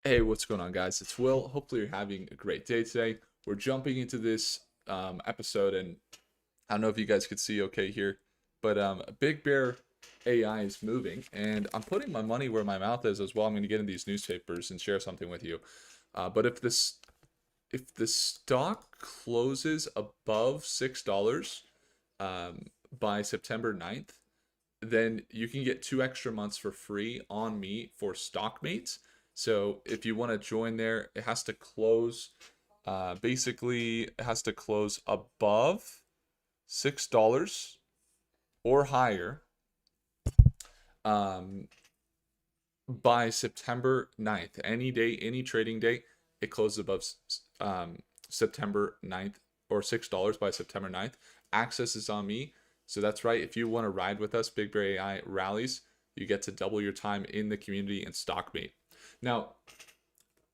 Hey, what's going on, guys? It's Will. Hopefully, you're having a great day today. We're jumping into this episode, and I don't know if you guys could see okay here, but Big Bear AI is moving, and I'm putting my money where my mouth is as well. I'm going to get in these newspapers and share something with you. But if the stock closes above $6 by September 9th, then you can get 2 extra months for free on me for Stockmates. So if you want to join there, it has to close. Basically, it has to close above $6 or higher um, by September 9th. Any day, any trading day, it closes above September 9th or $6 by September 9th. Access is on me. So that's right. If you want to ride with us, Big Bear AI rallies, you get to double your time in the community and Stockmate. Now,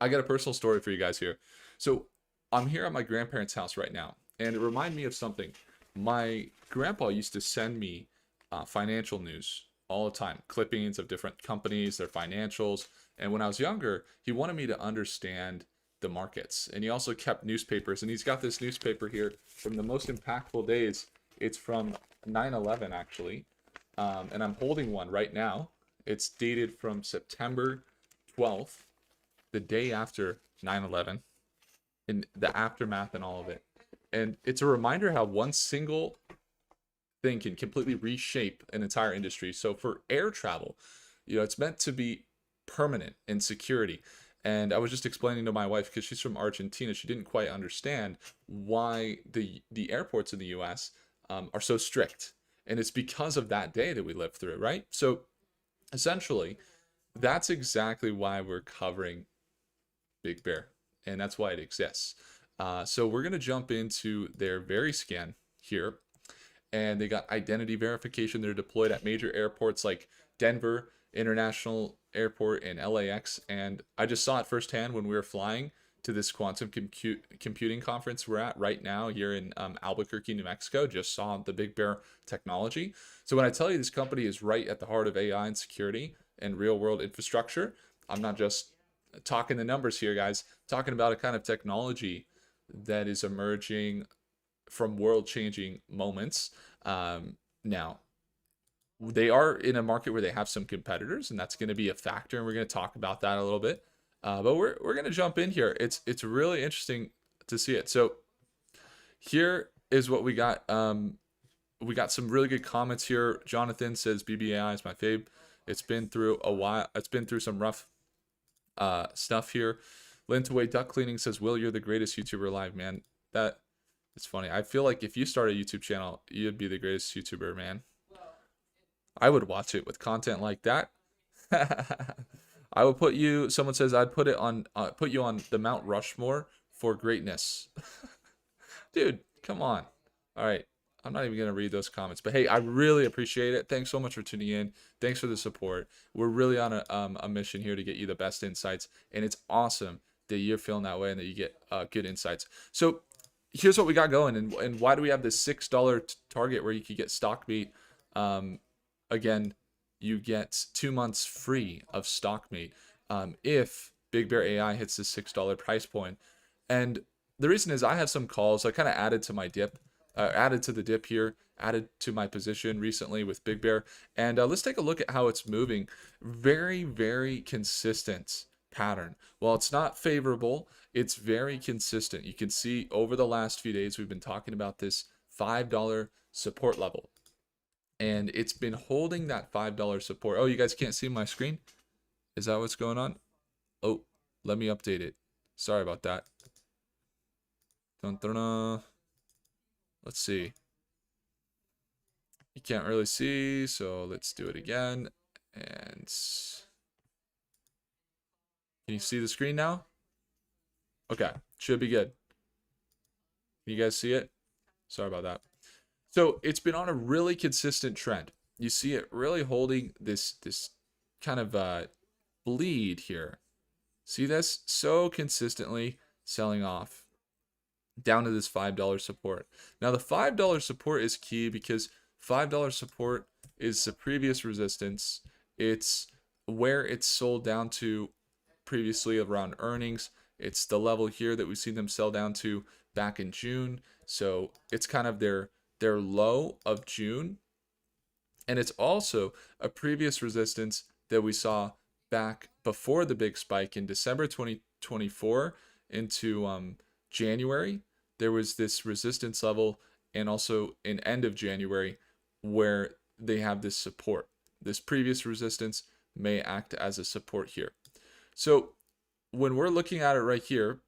I got a personal story for you guys here. So I'm here at my grandparents' house right now, and it reminded me of something. My grandpa used to send me financial news all the time, clippings of different companies, their financials. And when I was younger, he wanted me to understand the markets. And he also kept newspapers. And he's got this newspaper here from the most impactful days. It's from 9/11, actually. And I'm holding one right now. It's dated from September 12th, the day after 9/11, in the aftermath and all of it. And it's a reminder how one single thing can completely reshape an entire industry. So for air travel, it's meant to be permanent in security. And I was just explaining to my wife, because she's from Argentina, she didn't quite understand why the airports in the US are so strict. And it's because of that day that we lived through, right? So essentially, that's exactly why we're covering Big Bear, and that's why it exists. So we're going to jump into their very scan here, and they got identity verification. They're deployed at major airports like Denver International Airport and LAX, and I just saw it firsthand when we were flying to this quantum computing conference we're at right now here in Albuquerque, New Mexico. Just saw the Big Bear technology. So when I tell you this company is right at the heart of AI and security and real world infrastructure, I'm not just talking the numbers here, guys. I'm talking about a kind of technology that is emerging from world changing moments. Now, they are in a market where they have some competitors, and that's going to be a factor, and we're going to talk about that a little bit. But we're going to jump in here. It's really interesting to see it. So here is what we got. We got some really good comments here. Jonathan says BBAI is my fave. It's been through a while. It's been through some rough stuff here. Lintaway Duck Cleaning says, Will, you're the greatest YouTuber alive, man. That it's funny. I feel like if you start a YouTube channel, you'd be the greatest YouTuber, man. I would watch it with content like that. I would put you. Someone says I'd put you on the Mount Rushmore for greatness. Dude, come on. All right. I'm not even going to read those comments. But hey, I really appreciate it. Thanks so much for tuning in. Thanks for the support. We're really on a mission here to get you the best insights. And it's awesome that you're feeling that way and that you get good insights. So here's what we got going. And why do we have this $6 target where you could get Stockmate? Again, you get 2 months free of Stockmate if Big Bear AI hits this $6 price point. And the reason is I have some calls. I kind of added to my dip. Added to the dip here, added to my position recently with Big Bear. And let's take a look at how it's moving. Very, very consistent pattern. While it's not favorable, it's very consistent. You can see over the last few days, we've been talking about this $5 support level. And it's been holding that $5 support. Oh, you guys can't see my screen? Is that what's going on? Oh, let me update it. Sorry about that. Dun, dun, dun. Let's see. You can't really see, so let's do it again. And can you see the screen now? Okay, should be good. Can you guys see it? Sorry about that. So it's been on a really consistent trend. You see it really holding this kind of bleed here. See this? So consistently selling off down to this $5 support. Now the $5 support is key because $5 support is the previous resistance. It's where it's sold down to previously around earnings. It's the level here that we've seen them sell down to back in June. So it's kind of their low of June. And it's also a previous resistance that we saw back before the big spike in December 2024 into January. There was this resistance level, and also in end of January, where they have this support. This previous resistance may act as a support here. So when we're looking at it right here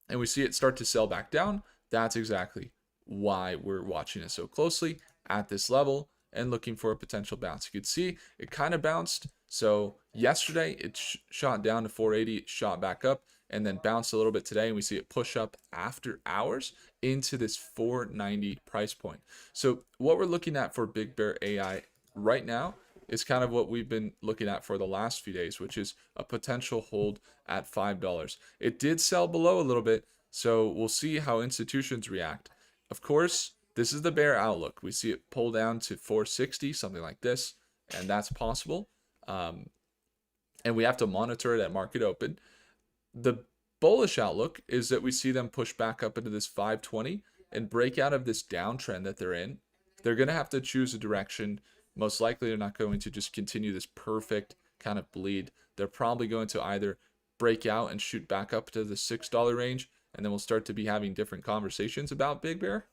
and we see it start to sell back down, that's exactly why we're watching it so closely at this level and looking for a potential bounce. You can see it kind of bounced. So yesterday it shot down to 480, it shot back up, and then bounced a little bit today, and we see it push up after hours into this 490 price point. So what we're looking at for BigBear.AI right now is kind of what we've been looking at for the last few days, which is a potential hold at $5. It did sell below a little bit, so we'll see how institutions react. Of course, this is the bear outlook. We see it pull down to 460, something like this, and that's possible. And we have to monitor it at market open. The bullish outlook is that we see them push back up into this 520 and break out of this downtrend that they're in. They're going to have to choose a direction. Most likely they're not going to just continue this perfect kind of bleed. They're probably going to either break out and shoot back up to the $6 range, and then we'll start to be having different conversations about Big Bear.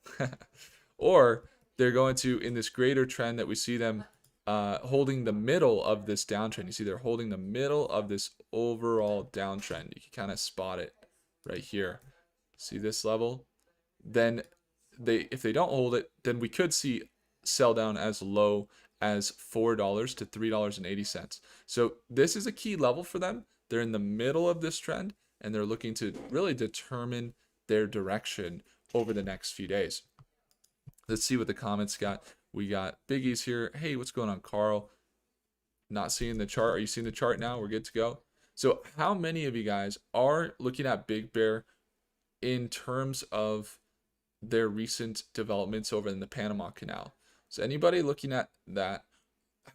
Or they're going to, in this greater trend that we see them holding the middle of this downtrend. You see they're holding the middle of this overall downtrend. You can kind of spot it right here. See this level? Then if they don't hold it, then we could see sell down as low as $4 to $3.80. So this is a key level for them. They're in the middle of this trend, and they're looking to really determine their direction over the next few days. Let's see what the comments got. We got Biggie's here. Hey, what's going on, Carl? Not seeing the chart. Are you seeing the chart now? We're good to go. So how many of you guys are looking at Big Bear in terms of their recent developments over in the Panama Canal? So anybody looking at that,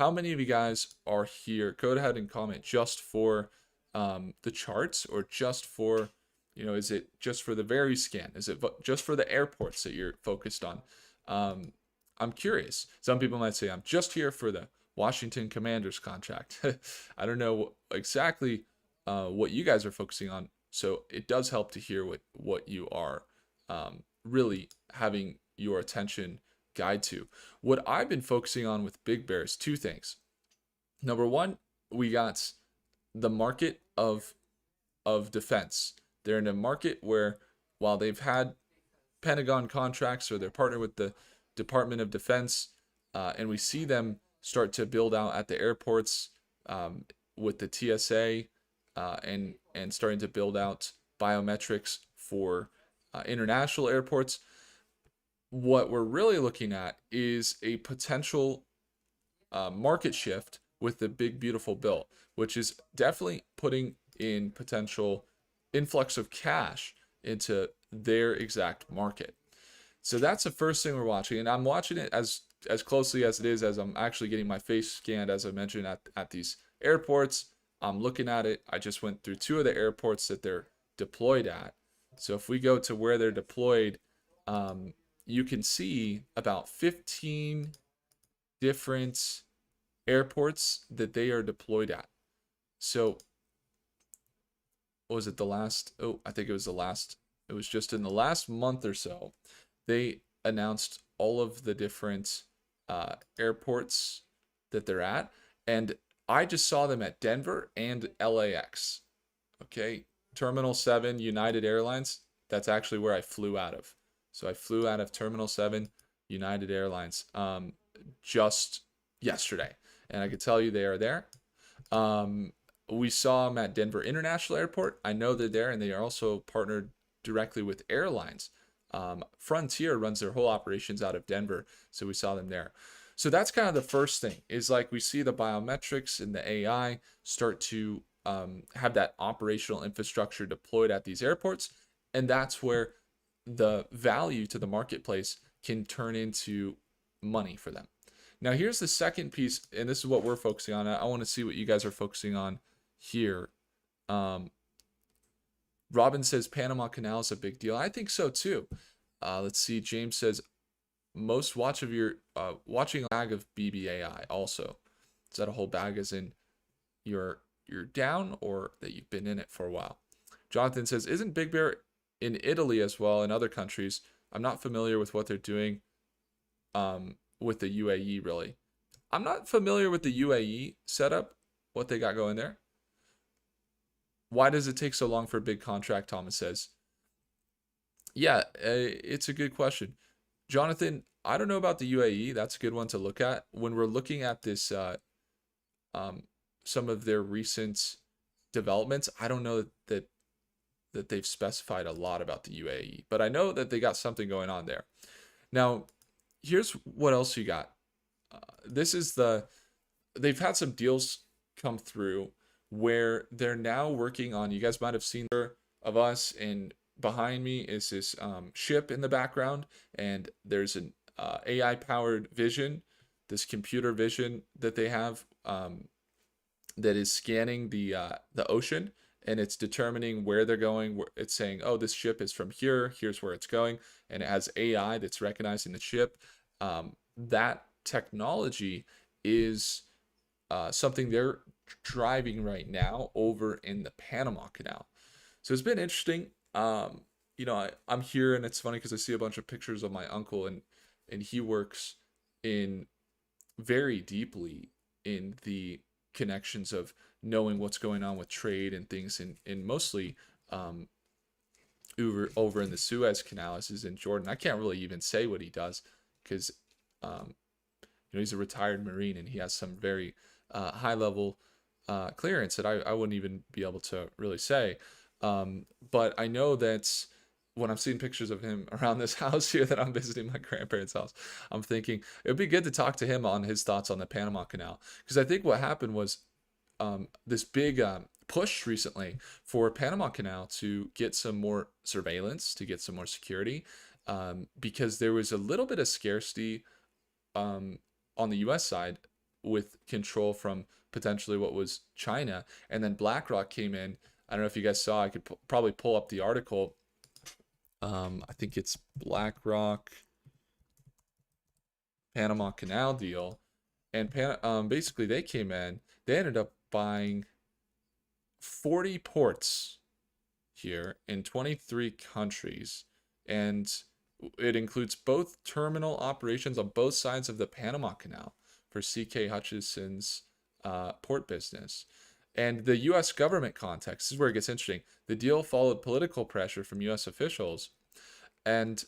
how many of you guys are here? Go ahead and comment just for the charts, or just for, is it just for the very scan? Is it just for the airports that you're focused on? I'm curious. Some people might say, I'm just here for the Washington Commanders contract. I don't know exactly what you guys are focusing on. So it does help to hear what you are really having your attention guide to. What I've been focusing on with Big Bear is two things. Number one, we got the market of defense. They're in a market where, while they've had Pentagon contracts, or they're partnered with the Department of Defense, and we see them start to build out at the airports with the TSA, and starting to build out biometrics for international airports. What we're really looking at is a potential market shift with the Big Beautiful Bill, which is definitely putting in potential influx of cash into their exact market. So that's the first thing we're watching, and I'm watching it as closely as it is, as I'm actually getting my face scanned, as I mentioned, at these airports. I'm looking at it. I just went through two of the airports that they're deployed at. So if we go to where they're deployed, you can see about 15 different airports that they are deployed at. So what was it, the last? Oh, I think it was the last. It was just in the last month or so, they announced all of the different airports that they're at. And I just saw them at Denver and LAX. Okay. Terminal 7, United Airlines. That's actually where I flew out of. So I flew out of Terminal 7, United Airlines, just yesterday. And I could tell you they are there. We saw them at Denver International Airport. I know they're there, and they are also partnered directly with airlines. Frontier runs their whole operations out of Denver, so we saw them there. So that's kind of the first thing, is like we see the biometrics and the AI start to have that operational infrastructure deployed at these airports, and that's where the value to the marketplace can turn into money for them. Now here's the second piece, and this is what we're focusing on. I want to see what you guys are focusing on here. Robin says Panama Canal is a big deal. I think so too. Let's see. James says most watching a bag of BBAI also. Is that a whole bag as in you're down or that you've been in it for a while? Jonathan says, isn't Big Bear in Italy as well and other countries? I'm not familiar with what they're doing with the UAE really. I'm not familiar with the UAE setup, what they got going there. Why does it take so long for a big contract, Thomas says. Yeah, it's a good question. Jonathan, I don't know about the UAE. That's a good one to look at. When we're looking at this, some of their recent developments, I don't know that they've specified a lot about the UAE, but I know that they got something going on there. Now, here's what else you got. They've had some deals come through where they're now working on, you guys might have seen of us, and behind me is this ship in the background, and there's an AI powered vision, this computer vision that they have that is scanning the ocean, and it's determining where they're going. It's saying, oh, this ship is from here, here's where it's going, and it has AI that's recognizing the ship. That technology is something they're driving right now over in the Panama Canal. So it's been interesting. I'm here, and it's funny because I see a bunch of pictures of my uncle, and he works in very deeply in the connections of knowing what's going on with trade and things in mostly over in the Suez Canal. This is in Jordan. I can't really even say what he does because he's a retired Marine, and he has some very high level clearance that I wouldn't even be able to really say. But I know that when I'm seeing pictures of him around this house here that I'm visiting my grandparents' house, I'm thinking it would be good to talk to him on his thoughts on the Panama Canal. Because I think what happened was this big push recently for Panama Canal to get some more surveillance, to get some more security, because there was a little bit of scarcity on the US side with control from potentially what was China. And then BlackRock came in. I don't know if you guys saw, I could probably pull up the article. I think it's BlackRock Panama Canal deal. And basically they came in, they ended up buying 40 ports here in 23 countries. And it includes both terminal operations on both sides of the Panama Canal for CK Hutchison's port business. And the U.S. government context, this is where it gets interesting. The deal followed political pressure from U.S. officials and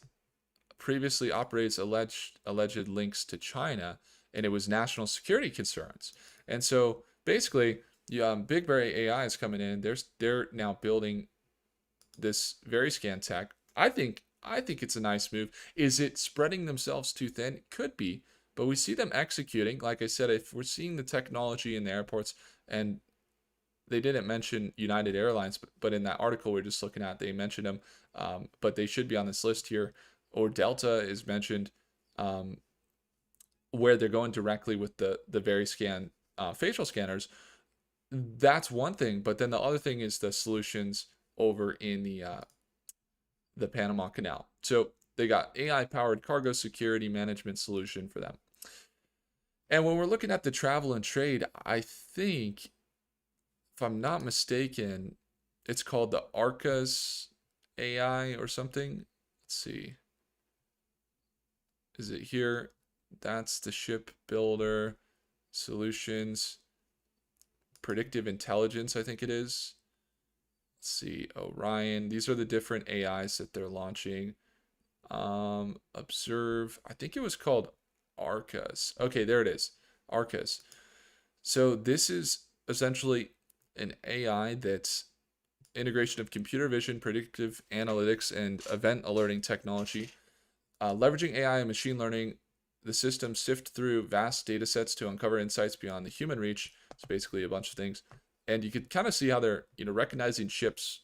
previously operates alleged links to China, and it was national security concerns. And so basically, BigBear.AI is coming in. They're now building this very scan tech. I think it's a nice move. Is it spreading themselves too thin? Could be, but we see them executing. Like I said, if we're seeing the technology in the airports, and they didn't mention United Airlines, but in that article we're just looking at, they mentioned them, but they should be on this list here. Or Delta is mentioned, where they're going directly with the very scan facial scanners. That's one thing, but then the other thing is the solutions over in the Panama Canal. So they got AI-powered cargo security management solution for them. And when we're looking at the travel and trade, I think, if I'm not mistaken, it's called the Arcus AI or something. Let's see. Is it here? That's the ship builder solutions. Predictive intelligence, I think it is. Let's see. Orion. These are the different AIs that they're launching. Observe. I think it was called Arcus. Okay, there it is. Arcus. So this is essentially an AI that's integration of computer vision, predictive analytics, and event alerting technology. Leveraging AI and machine learning, the system sift through vast data sets to uncover insights beyond the human reach. It's basically a bunch of things. And you could kind of see how they're, recognizing ships,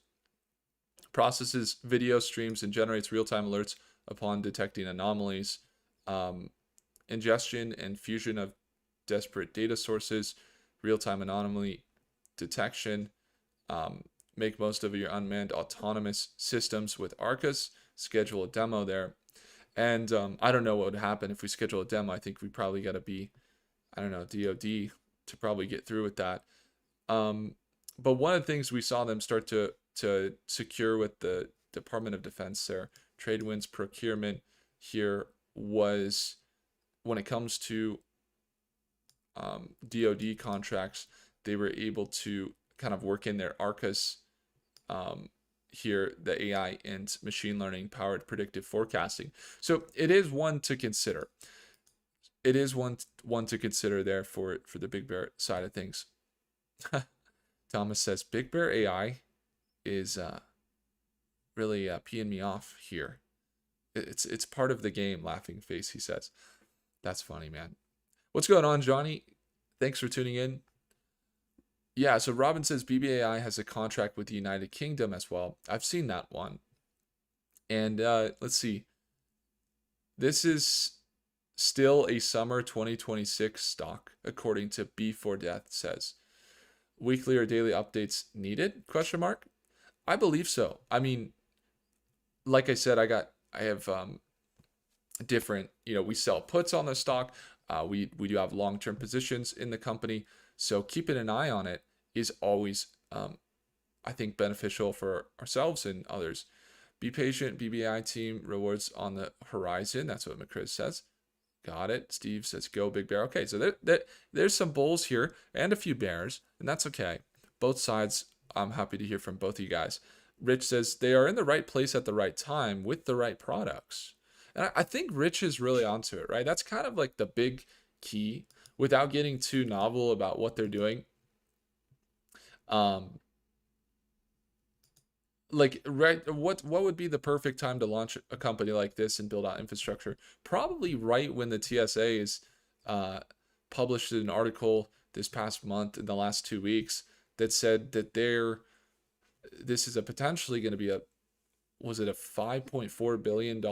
processes video streams, and generates real-time alerts upon detecting anomalies. Ingestion and fusion of disparate data sources, real-time anomaly detection. make most of your unmanned autonomous systems with Arcus. Schedule a demo there. And I don't know what would happen if we schedule a demo. I think we probably got to be, I don't know, DoD to probably get through with that. But one of the things we saw them start to secure with the Department of Defense, their trade wins procurement here, was when it comes to DoD contracts, they were able to kind of work in their Arcus here, the AI and machine learning powered predictive forecasting. So it is one to consider. It is one to consider there for the Big Bear side of things. Thomas says BigBear.AI is really peeing me off here. It's part of the game. Laughing face, he says. That's funny, man. What's going on, Johnny? Thanks for tuning in. Yeah, so Robin says BBAI has a contract with the United Kingdom as well. I've seen that one. And let's see. This is still a summer 2026 stock, according to B4Death says. Weekly or daily updates needed? Question mark. I believe so. I mean, like I said, I have different, we sell puts on the stock. We do have long-term positions in the company. So keeping an eye on it is always, I think, beneficial for ourselves and others. Be patient, BBAI team, rewards on the horizon. That's what McCriz says. Got it. Steve says, go Big Bear. Okay, so there's some bulls here and a few bears, and that's okay. Both sides, I'm happy to hear from both of you guys. Rich says, they are in the right place at the right time with the right products. And I think Rich is really onto it, right? That's kind of like the big key without getting too novel about what they're doing. Right, what would be the perfect time to launch a company like this and build out infrastructure? Probably right when the TSA is published an article this past month, in the last 2 weeks, that said that this is a potentially going to be a $5.4 billion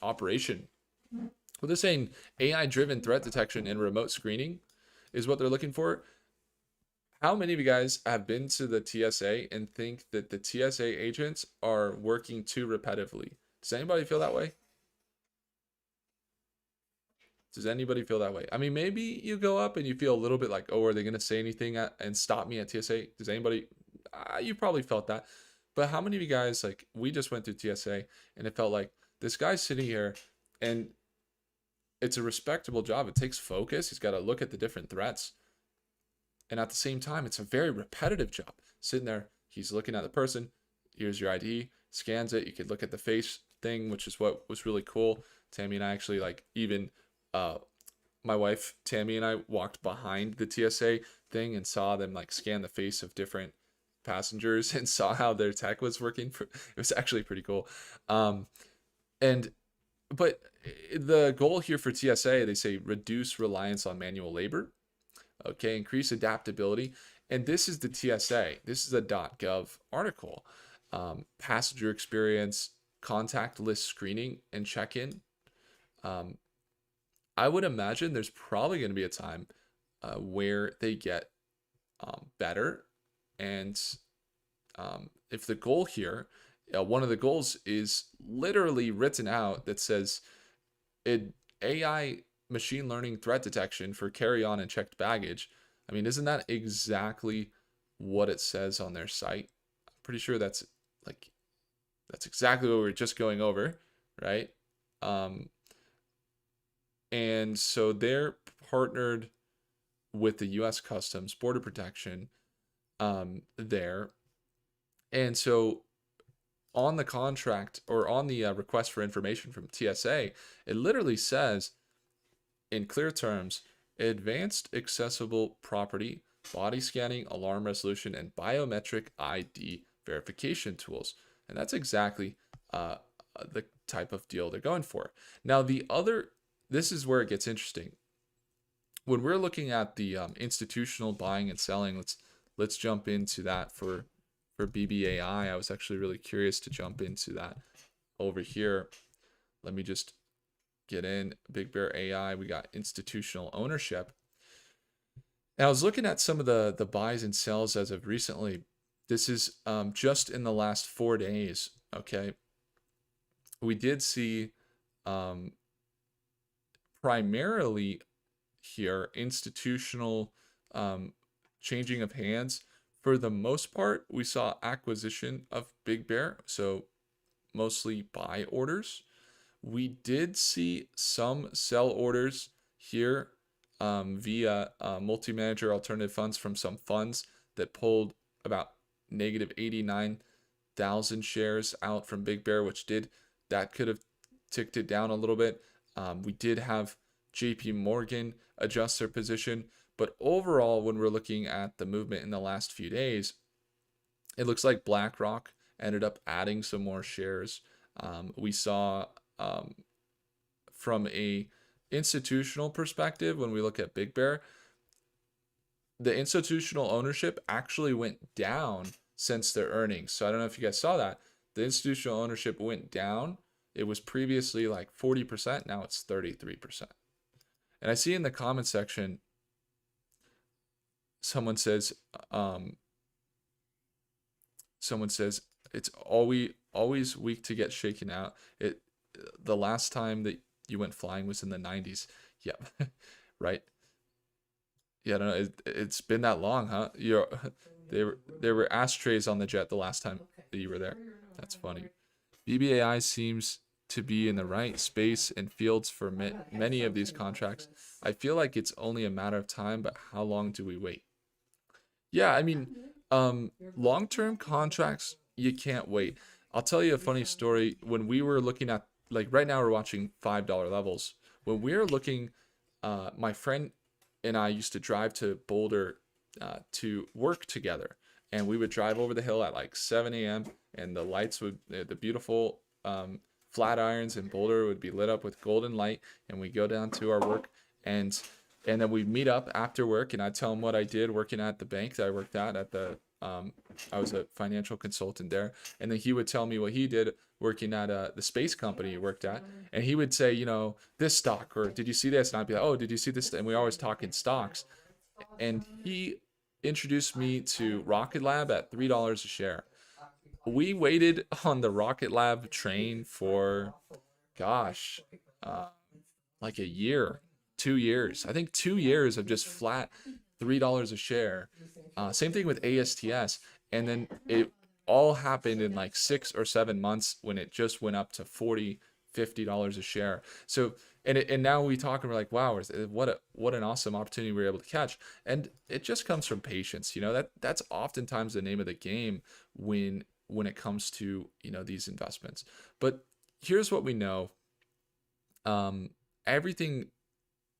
operation. Well, they're saying AI-driven threat detection and remote screening is what they're looking for. How many of you guys have been to the TSA and think that the TSA agents are working too repetitively? Does anybody feel that way? Does anybody feel that way? I mean, maybe you go up and you feel a little bit like, oh, are they going to say anything and stop me at TSA? Does anybody? You probably felt that. But how many of you guys, like, we just went through TSA and it felt like this guy's sitting here and it's a respectable job. It takes focus. He's got to look at the different threats. And at the same time, it's a very repetitive job. Sitting there, he's looking at the person. Here's your ID, scans it. You could look at the face thing, which is what was really cool. Tammy and I actually, my wife, Tammy, and I walked behind the TSA thing and saw them scan the face of different passengers and saw how their tech was working. It was actually pretty cool. But the goal here for TSA, they say reduce reliance on manual labor. Okay, increase adaptability. And this is the TSA. This is a .gov article. Passenger experience, contact list screening and check-in. I would imagine there's probably going to be a time where they get better. And if the goal here, one of the goals is literally written out that says AI machine learning threat detection for carry-on and checked baggage. I mean, isn't that exactly what it says on their site? I'm pretty sure that's exactly what we're just going over, right? And so they're partnered with the U.S. Customs Border Protection there. And so on the contract, or on the request for information from TSA, it literally says, in clear terms, advanced accessible property, body scanning, alarm resolution, and biometric ID verification tools. And that's exactly the type of deal they're going for. Now, this is where it gets interesting. When we're looking at the institutional buying and selling, let's jump into that for BBAI. I was actually really curious to jump into that over here. Let me just get in BigBear.AI. We got institutional ownership. And I was looking at some of the buys and sells as of recently. This is just in the last 4 days. Okay, we did see um, primarily here institutional um, changing of hands. For the most part, we saw acquisition of Big Bear, so mostly buy orders. We did see some sell orders here via multi-manager alternative funds from some funds that pulled about negative 89,000 shares out from Big Bear, which that could have ticked it down a little bit. We did have JP Morgan adjust their position, but overall, when we're looking at the movement in the last few days, it looks like BlackRock ended up adding some more shares. We saw um, from a institutional perspective, when we look at Big Bear, the institutional ownership actually went down since their earnings. So I don't know if you guys saw that. The institutional ownership went down. It was previously like 40%. Now it's 33%. And I see in the comment section, someone says, it's always weak to get shaken out. The last time that you went flying was in the 90s. Yeah, right. Yeah, I don't know. It's been that long, huh? There were ashtrays on the jet the last time that you were there. That's funny. BBAI seems to be in the right space and fields for many of these contracts. I feel like it's only a matter of time, but how long do we wait? Yeah, I mean, long-term contracts, you can't wait. I'll tell you a funny story. When we were looking at, like right now we're watching $5 levels. When we were looking, my friend and I used to drive to Boulder to work together. And we would drive over the hill at like 7 a.m. and the lights the beautiful flat irons in Boulder would be lit up with golden light. And we go down to our work and then we'd meet up after work and I'd tell him what I did working at the bank that I worked at the, I was a financial consultant there. And then he would tell me what he did working at the space company he worked at. And he would say, this stock, or did you see this? And I'd be like, oh, did you see this? And we always talk in stocks. And he introduced me to Rocket Lab at $3 a share. We waited on the Rocket Lab train for, gosh, like a year, 2 years. I think 2 years of just flat $3 a share. Same thing with ASTS. And then it all happened in like 6 or 7 months when it just went up to $40, $50 a share. So, and now we talk and we're like, wow, what an awesome opportunity we were able to catch. And it just comes from patience. That's oftentimes the name of the game when it comes to, these investments. But here's what we know. Everything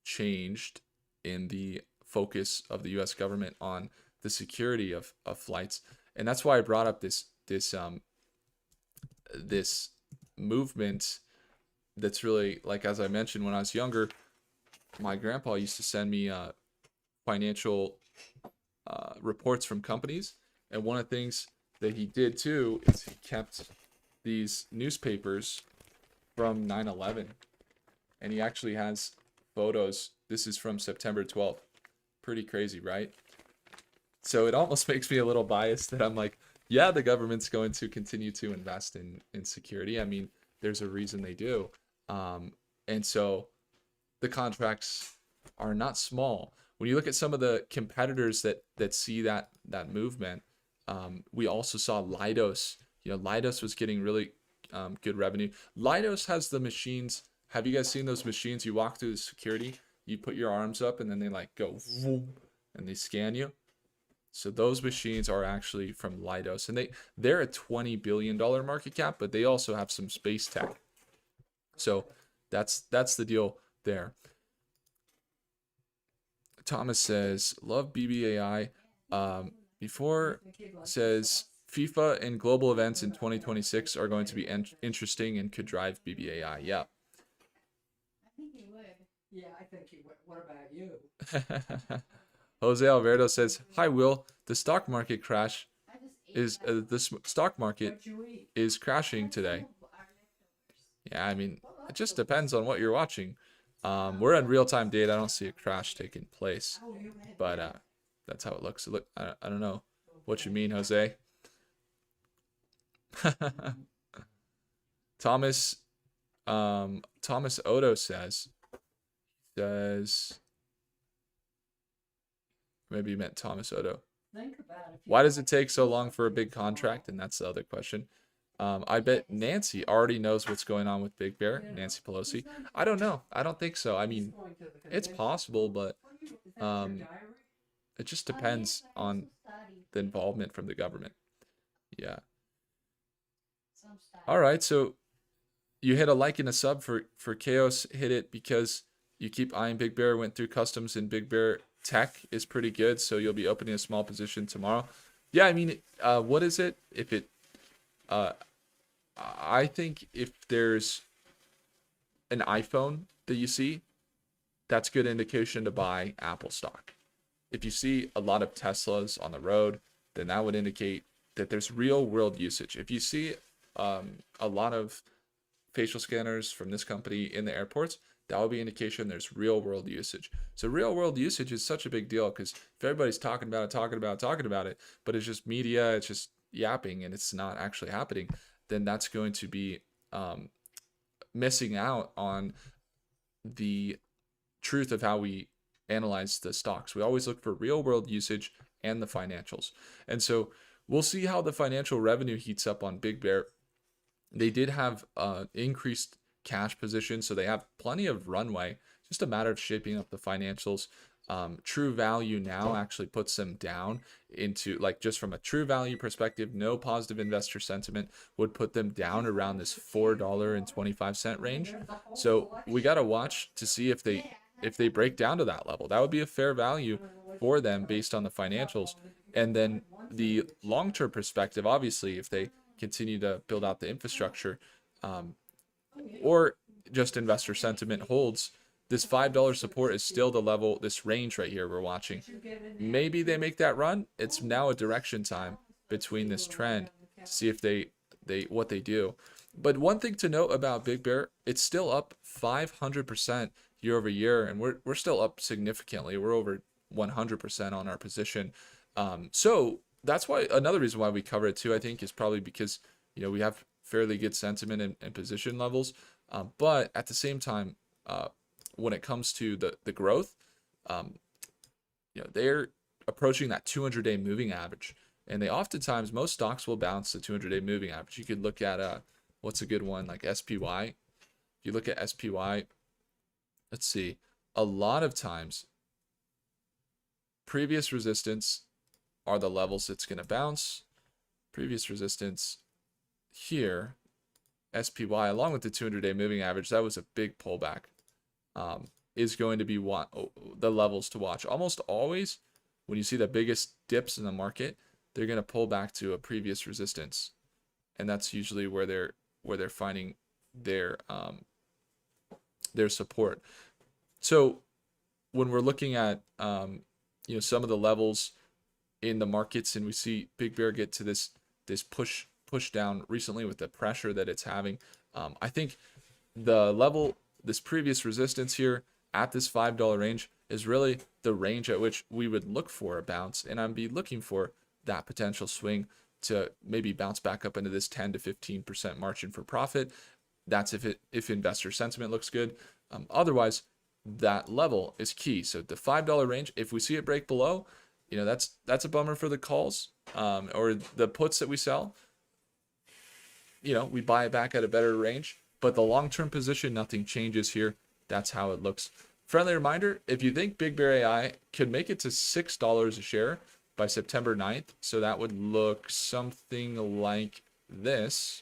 changed in the focus of the US government on the security of flights. And that's why I brought up this movement that's really, like, as I mentioned, when I was younger, my grandpa used to send me financial reports from companies. And one of the things that he did too is he kept these newspapers from 9/11. And he actually has photos. This is from September 12th. Pretty crazy, right? So it almost makes me a little biased that I'm like, yeah, the government's going to continue to invest in security. I mean, there's a reason they do. And so the contracts are not small. When you look at some of the competitors that see that movement, we also saw Leidos. Leidos was getting really good revenue. Leidos has the machines. Have you guys seen those machines? You walk through the security, you put your arms up, and then they like go vroom, and they scan you. So those machines are actually from Leidos, and they're a $20 billion market cap, but they also have some space tech. So that's the deal there. Thomas says, love BBAI. Before says, FIFA and global events in 2026 are going to be interesting and could drive BBAI. Yeah. I think he would. Yeah, I think he would. What about you? Jose Alberto says, hi, Will. The stock market crash stock market is crashing today. Yeah, I mean, it just depends on what you're watching. We're in real-time data. I don't see a crash taking place. But That's how it looks. I don't know what you mean, Jose. Thomas Thomas Odo says maybe you meant Thomas Odo. Why does it take so long for a big contract? And that's the other question. I bet Nancy already knows what's going on with Big Bear, Nancy Pelosi. I don't know. I don't think so. I mean, it's possible, but it just depends on the involvement from the government. Yeah. All right. So you hit a like and a sub for Chaos. Hit it because you keep eyeing Big Bear. Went through customs and Big Bear tech is pretty good. So you'll be opening a small position tomorrow. Yeah. I mean, what is it? If it, I think if there's an iPhone that you see, that's good indication to buy Apple stock. If you see a lot of Teslas on the road, then that would indicate that there's real world usage. If you see a lot of facial scanners from this company in the airports, that would be indication there's real world usage. So real world usage is such a big deal because if everybody's talking about it, but it's just media, it's just yapping and it's not actually happening, then that's going to be missing out on the truth of how we analyze the stocks. We always look for real world usage and the financials. And so we'll see how the financial revenue heats up on Big Bear. They did have increased cash position, so they have plenty of runway. Just a matter of shaping up the financials. True value now actually puts them down into, like, just from a true value perspective, no positive investor sentiment would put them down around this $4.25 range. So we got to watch to see if they break down to that level. That would be a fair value for them based on the financials. And then the long-term perspective, obviously, if they continue to build out the infrastructure, or just investor sentiment holds, this $5 support is still the level, this range right here we're watching. Maybe they make that run. It's now a direction time between this trend to see if they what they do. But one thing to note about Big Bear, it's still up 500% year over year, and we're still up significantly. We're over 100% on our position. So that's why another reason why we cover it too, I think, is probably because we have fairly good sentiment and position levels. But at the same time, when it comes to the growth, they're approaching that 200-day moving average, and they oftentimes, most stocks will bounce the 200-day moving average. You could look at what's a good one, like SPY. If you look at SPY, let's see, a lot of times previous resistance are the levels it's going to bounce. Previous resistance here, SPY, along with the 200-day moving average, that was a big pullback, is going to be the levels to watch. Almost always, when you see the biggest dips in the market, they're going to pull back to a previous resistance, and that's usually where they're finding their support. So when we're looking at some of the levels in the markets, and we see Big Bear get to this push down recently with the pressure that it's having, I think the level, this previous resistance here at this $5 range, is really the range at which we would look for a bounce, and I'd be looking for that potential swing to maybe bounce back up into this 10 to 15% margin for profit. That's if investor sentiment looks good. Otherwise, that level is key. So the $5 range, if we see it break below, that's a bummer for the calls, or the puts that we sell. We buy it back at a better range, but the long-term position, nothing changes here. That's how it looks. Friendly reminder, if you think BigBear.AI could make it to $6 a share by September 9th, so that would look something like this.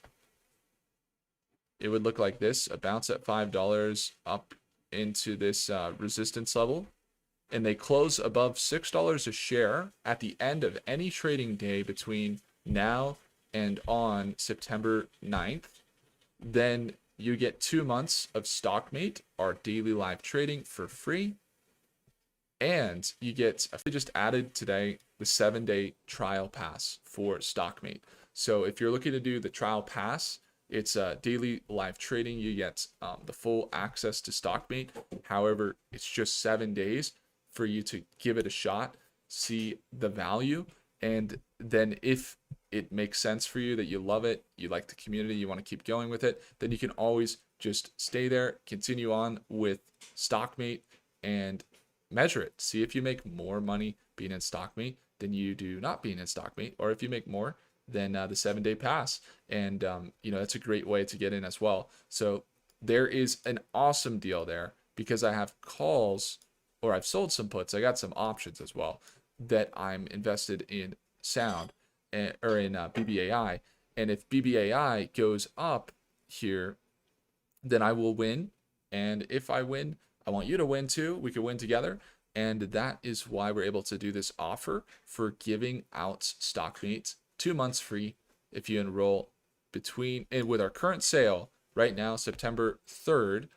It would look like this, a bounce at $5 up into this resistance level, and they close above $6 a share at the end of any trading day between now and on September 9th, then you get 2 months of StockMate, our daily live trading, for free. And you get, I just added today, the 7-day trial pass for StockMate. So if you're looking to do the trial pass, it's daily live trading. You get the full access to StockMate. However, it's just 7 days for you to give it a shot. see the value, and then if it makes sense for you, that you love it, you like the community, you want to keep going with it, then you can always just stay there, continue on with Stockmate, and measure it. See if you make more money being in Stockmate than you do not being in Stockmate, or if you make more than the 7-day pass. And that's a great way to get in as well. So there is an awesome deal there, because I have calls, or I've sold some puts. I got some options as well that I'm invested in Sound, or in BBAI. And if BBAI goes up here, then I will win. And if I win, I want you to win too. We could win together. And that is why we're able to do this offer for giving out Stockmates 2 months free if you enroll between, and with our current sale right now, September 3rd,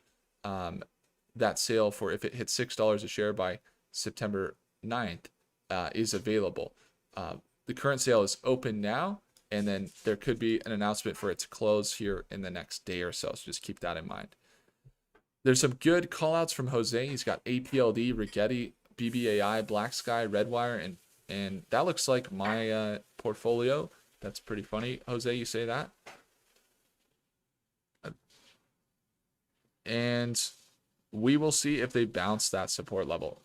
that sale for if it hits $6 a share by September 9th is available. The current sale is open now, and then there could be an announcement for it to close here in the next day or so. So just keep that in mind. There's some good call outs from Jose. He's got APLD, Rigetti, BBAI, Black Sky, Redwire, and that looks like my portfolio. That's pretty funny, Jose, you say that. And we will see if they bounce that support level.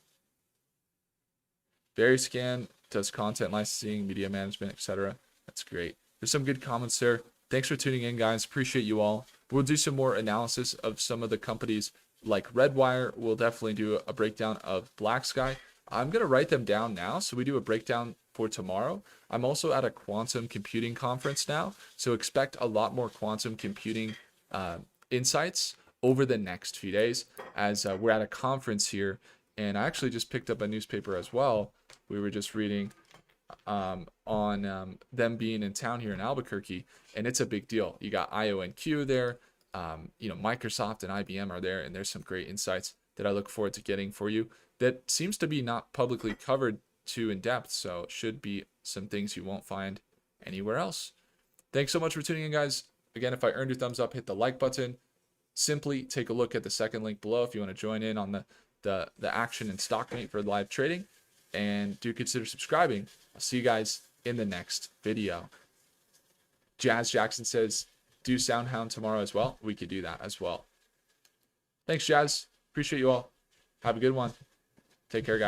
Scan does content licensing, media management, etc. That's great. There's some good comments there. Thanks for tuning in, guys. Appreciate you all. We'll do some more analysis of some of the companies like Redwire. We'll definitely do a breakdown of Black Sky. I'm going to write them down now, so we do a breakdown for tomorrow. I'm also at a quantum computing conference now, so expect a lot more quantum computing insights over the next few days, as we're at a conference here. And I actually just picked up a newspaper as well. We were just reading on them being in town here in Albuquerque, and it's a big deal. You got IONQ there, Microsoft and IBM are there, and there's some great insights that I look forward to getting for you that seems to be not publicly covered too in depth, so it should be some things you won't find anywhere else. Thanks so much for tuning in, guys. Again, if I earned your thumbs up, hit the like button. Simply take a look at the second link below if you want to join in on the action in Stockmate for live trading, and do consider subscribing. I'll see you guys in the next video. Jazz Jackson says, do Soundhound tomorrow as well. We could do that as well. Thanks, Jazz. Appreciate you all. Have a good one. Take care, guys.